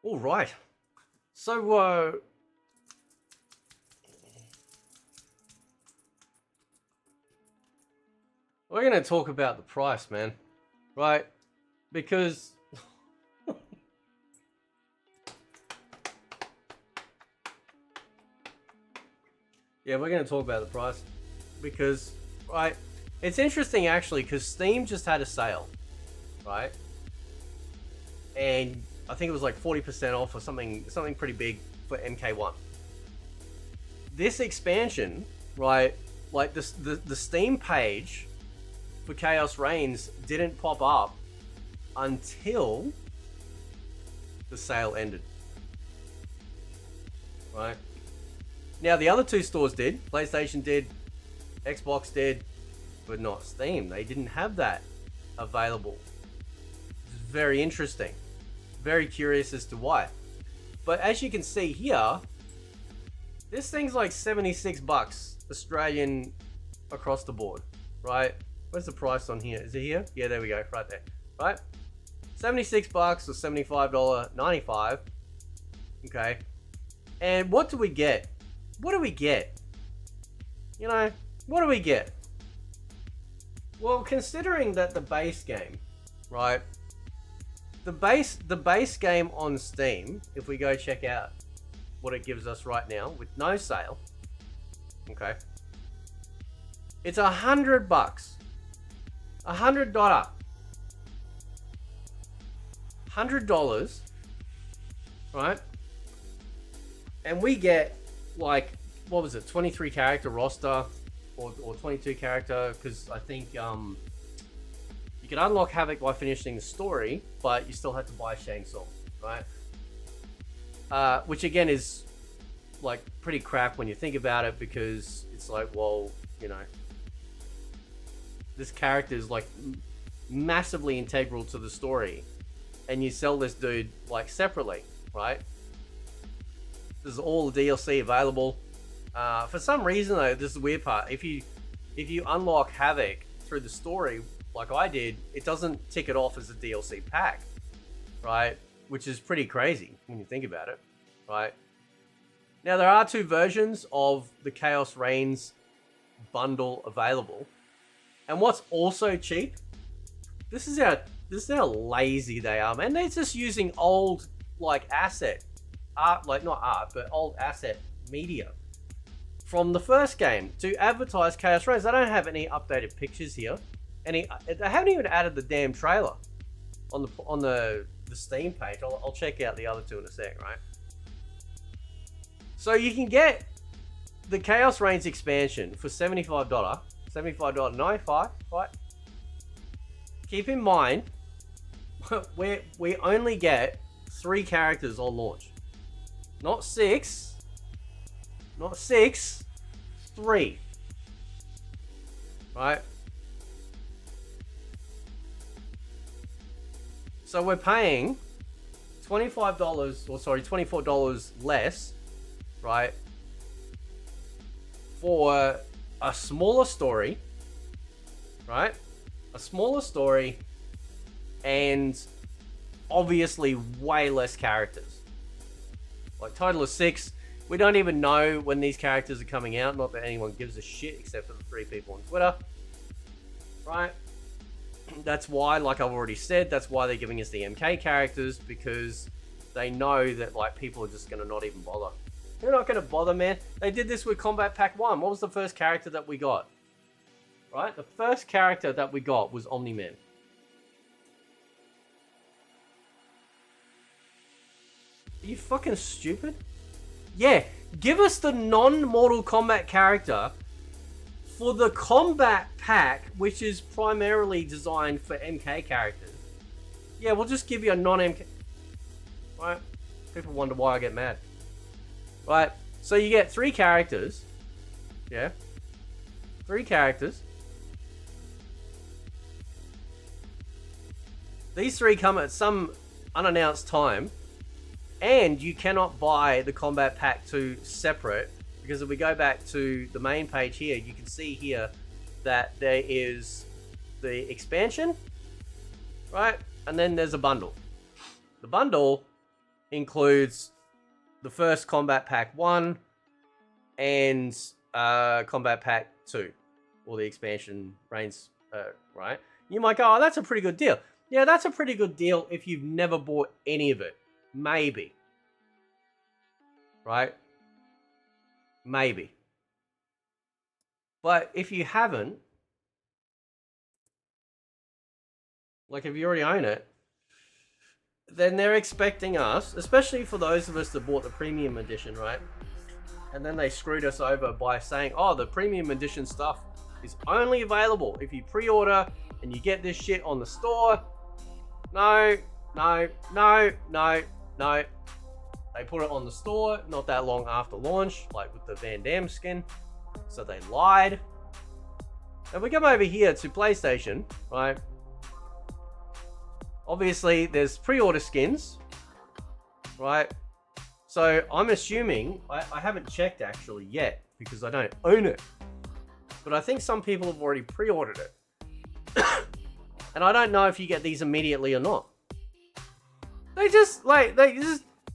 All right. So, we're going to talk about the price, man. Right? Because yeah, we're going to talk about the price because, right, it's interesting actually because Steam just had a sale, right? And I think it was like 40% off or something pretty big for MK1. This expansion, right, like the Steam page for Chaos Reigns didn't pop up until the sale ended, right? Now the other two stores did, PlayStation did, Xbox did, but not Steam. They didn't have that available. It's very interesting. Very curious as to why. But as you can see here, this thing's like 76 bucks Australian across the board, right? Where's the price on here? Is it here? Yeah, there we go, right there, right? 76 bucks or $75.95. Okay. And what do we get? What do we get? You know, what do we get? Well, considering that the base game, right? The base game on Steam, if we go check out what it gives us right now with no sale, okay, it's $100, $100, right? And we get like, what was it, 23 character roster or 22 character, because I think you can unlock Havoc by finishing the story, but you still have to buy Shang Tsung, right? Which again is like pretty crap when you think about it, because it's like, well, you know, this character is like massively integral to the story, and you sell this dude like separately, right? This is all the DLC available. For some reason though, this is the weird part. If you unlock Havoc through the story, like I did, it doesn't tick it off as a DLC pack, right? Which is pretty crazy when you think about it, right? Now there are two versions of the Chaos Reigns bundle available, and what's also cheap. This is how lazy they are, man. They're just using old like art, like not art, but old asset media from the first game to advertise Chaos Reigns. They don't have any updated pictures here. They haven't even added the damn trailer on the Steam page. I'll check out the other two in a sec, right? So you can get the Chaos Reigns expansion for $75.95, right? Keep in mind, we only get 3 characters on launch. Not 6. Not 6. 3. Right? So we're paying $24 less, right? For a smaller story, right? A smaller story, and obviously way less characters. Like total of 6. We don't even know when these characters are coming out. Not that anyone gives a shit except for the 3 people on Twitter, right? That's why, like I've already said, that's why they're giving us the MK characters, because they know that like people are just gonna not even bother. They're not gonna bother, man. They did this with Kombat Pack 1. What was the first character that we got? Right? The first character that we got was Omni-Man. Are you fucking stupid? Yeah, give us the non-Mortal Kombat character for the Kombat Pack, which is primarily designed for MK characters. Yeah, we'll just give you a non-MK. Right? People wonder why I get mad. Right? So you get 3 characters. Yeah? 3 characters. These 3 come at some unannounced time. And you cannot buy the Kombat Pack 2 separate, because if we go back to the main page here, you can see here that there is the expansion, right? And then there's a bundle. The bundle includes the first Kombat Pack 1 and Kombat Pack 2, or the expansion reigns, right? You might go, oh, that's a pretty good deal. Yeah, that's a pretty good deal if you've never bought any of it. Maybe. Right? Maybe. But if you haven't, like if you already own it, then they're expecting us, especially for those of us that bought the premium edition, right? And then they screwed us over by saying, oh, the premium edition stuff is only available if you pre-order and you get this shit on the store. No. They put it on the store not that long after launch, like with the Van Damme skin. So they lied. And we come over here to PlayStation, right? Obviously, there's pre-order skins, right? So I'm assuming, I haven't checked actually yet because I don't own it. But I think some people have already pre-ordered it. And I don't know if you get these immediately or not.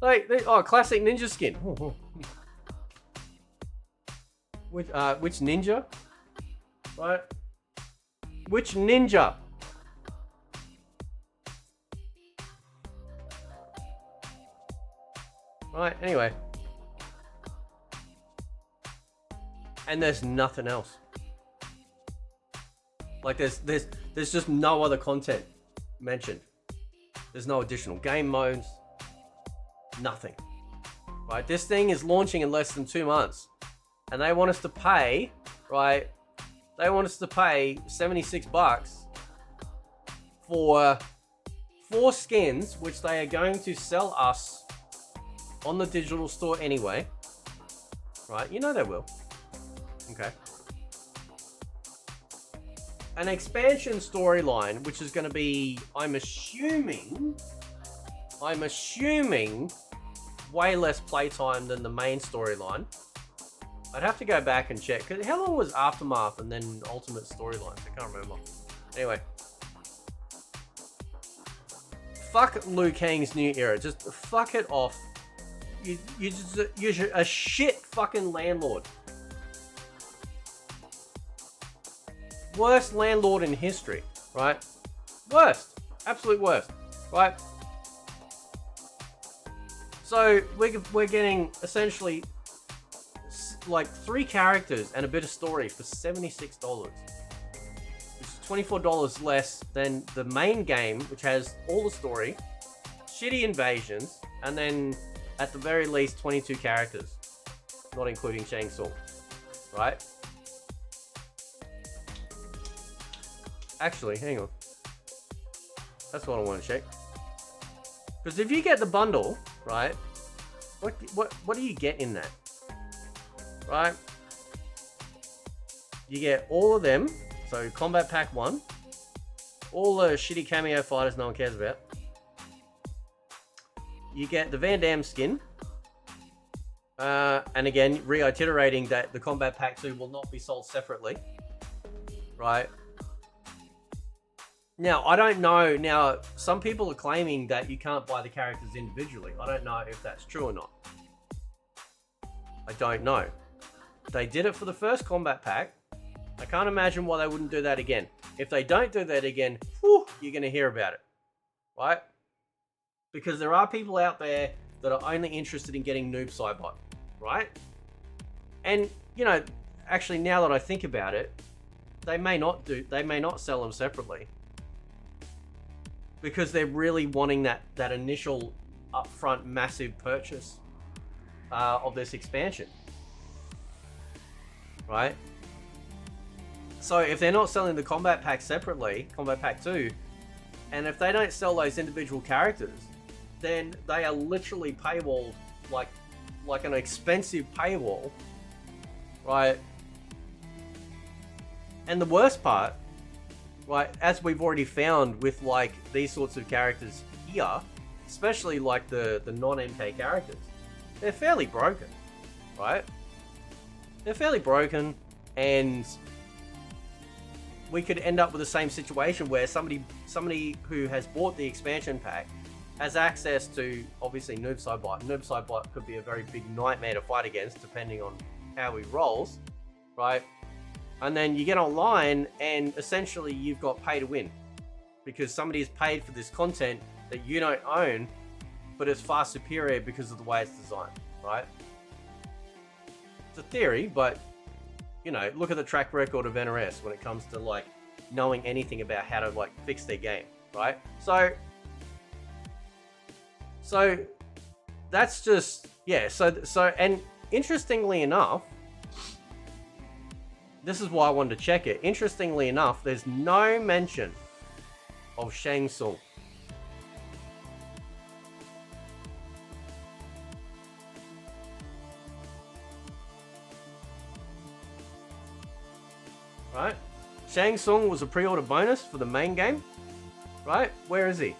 Oh, classic ninja skin. Which ninja? Right? Which ninja? Right, anyway. And there's nothing else. Like there's just no other content mentioned. There's no additional game modes. Nothing. Right? This thing is launching in less than 2 months. And they want us to pay, right? They want us to pay $76 for 4 skins, which they are going to sell us on the digital store anyway. Right? You know they will. Okay. An expansion storyline, which is going to be, I'm assuming, way less playtime than the main storyline. I'd have to go back and check. Cause how long was Aftermath and then Ultimate Storyline? I can't remember. Anyway. Fuck Liu Kang's new era. Just fuck it off. You're a shit fucking landlord. Worst landlord in history, right? Worst. Absolute worst, right? So we're getting essentially like 3 characters and a bit of story for $76, which is $24 less than the main game, which has all the story, shitty invasions, and then at the very least 22 characters, not including Shang Tsung, right? Actually, hang on. That's what I want to check. Because if you get the bundle, right? What do you get in that? Right? You get all of them. So Kombat Pack 1. All the shitty cameo fighters no one cares about. You get the Van Damme skin. And again, reiterating that the Kombat Pack 2 will not be sold separately. Right? Now, I don't know. Now, some people are claiming that you can't buy the characters individually. I don't know if that's true or not. I don't know. They did it for the first Kombat Pack. I can't imagine why they wouldn't do that again. If they don't do that again, whew, you're going to hear about it. Right? Because there are people out there that are only interested in getting Noob Saibot. Right? And, you know, actually now that I think about it, they may not sell them separately. Because they're really wanting that initial upfront massive purchase of this expansion. Right? So if they're not selling the Kombat Pack separately, Kombat Pack 2, and if they don't sell those individual characters, then they are literally paywalled like an expensive paywall. Right? And the worst part, right, as we've already found with like these sorts of characters here, especially like the non-MK characters, they're fairly broken, right? They're fairly broken, and we could end up with the same situation where somebody who has bought the expansion pack has access to, obviously, Noob Saibot. Noob Saibot could be a very big nightmare to fight against, depending on how he rolls, right? And then you get online, and essentially you've got pay to win. Because somebody has paid for this content that you don't own, but it's far superior because of the way it's designed, right? It's a theory, but, you know, look at the track record of NRS when it comes to, like, knowing anything about how to, like, fix their game, right? So that's just, yeah, so, and interestingly enough, this is why I wanted to check it. Interestingly enough, there's no mention of Shang Tsung. Right? Shang Tsung was a pre-order bonus for the main game. Right? Where is he?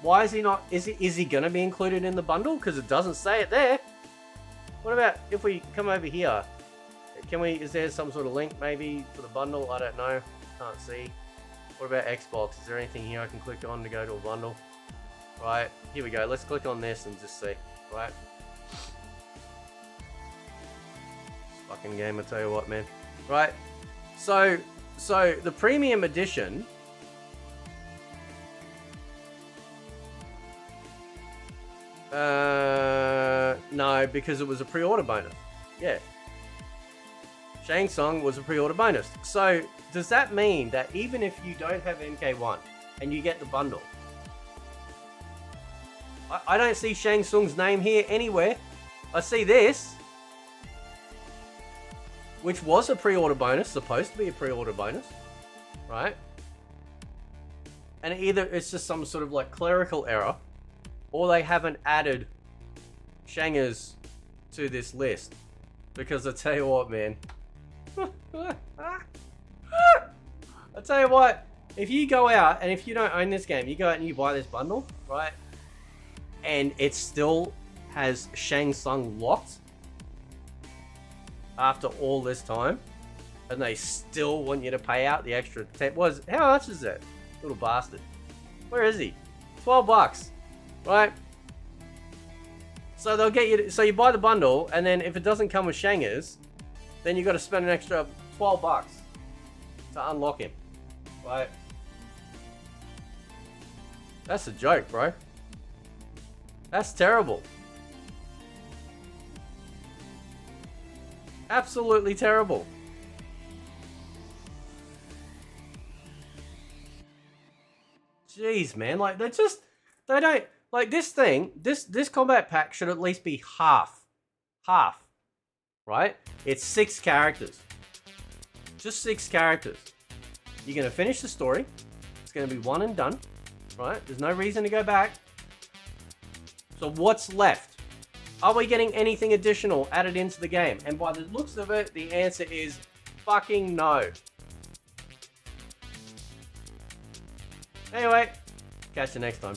Why is he not? Is he gonna be included in the bundle? Because it doesn't say it there. What about if we come over here? Can we? Is there some sort of link maybe for the bundle? I don't know. Can't see. What about Xbox? Is there anything here I can click on to go to a bundle? Right. Here we go. Let's click on this and just see. Right. This fucking game, I tell you what, man. Right. So the premium edition. No, because it was a pre-order bonus. Yeah. Shang Tsung was a pre-order bonus. So, does that mean that even if you don't have MK1 and you get the bundle, I don't see Shang Tsung's name here anywhere. I see this, which was a pre-order bonus, supposed to be a pre-order bonus, right? And either it's just some sort of like clerical error, or they haven't added Shangers to this list. Because I tell you what, man. I tell you what, if you go out and if you don't own this game, you go out and you buy this bundle, right? And it still has Shang Tsung locked after all this time, and they still want you to pay out the extra 10. How much is that? Little bastard. Where is he? $12, right? So they'll get you. So you buy the bundle, and then if it doesn't come with Shangers, then you got to spend an extra $12 to unlock him, right? That's a joke, bro. That's terrible. Absolutely terrible. Jeez, man. Like, they don't, like, this thing, this combat pack should at least be half, right? It's 6 characters. Just 6 characters. You're going to finish the story. It's going to be one and done, right? There's no reason to go back. So what's left? Are we getting anything additional added into the game? And by the looks of it, the answer is fucking no. Anyway, catch you next time.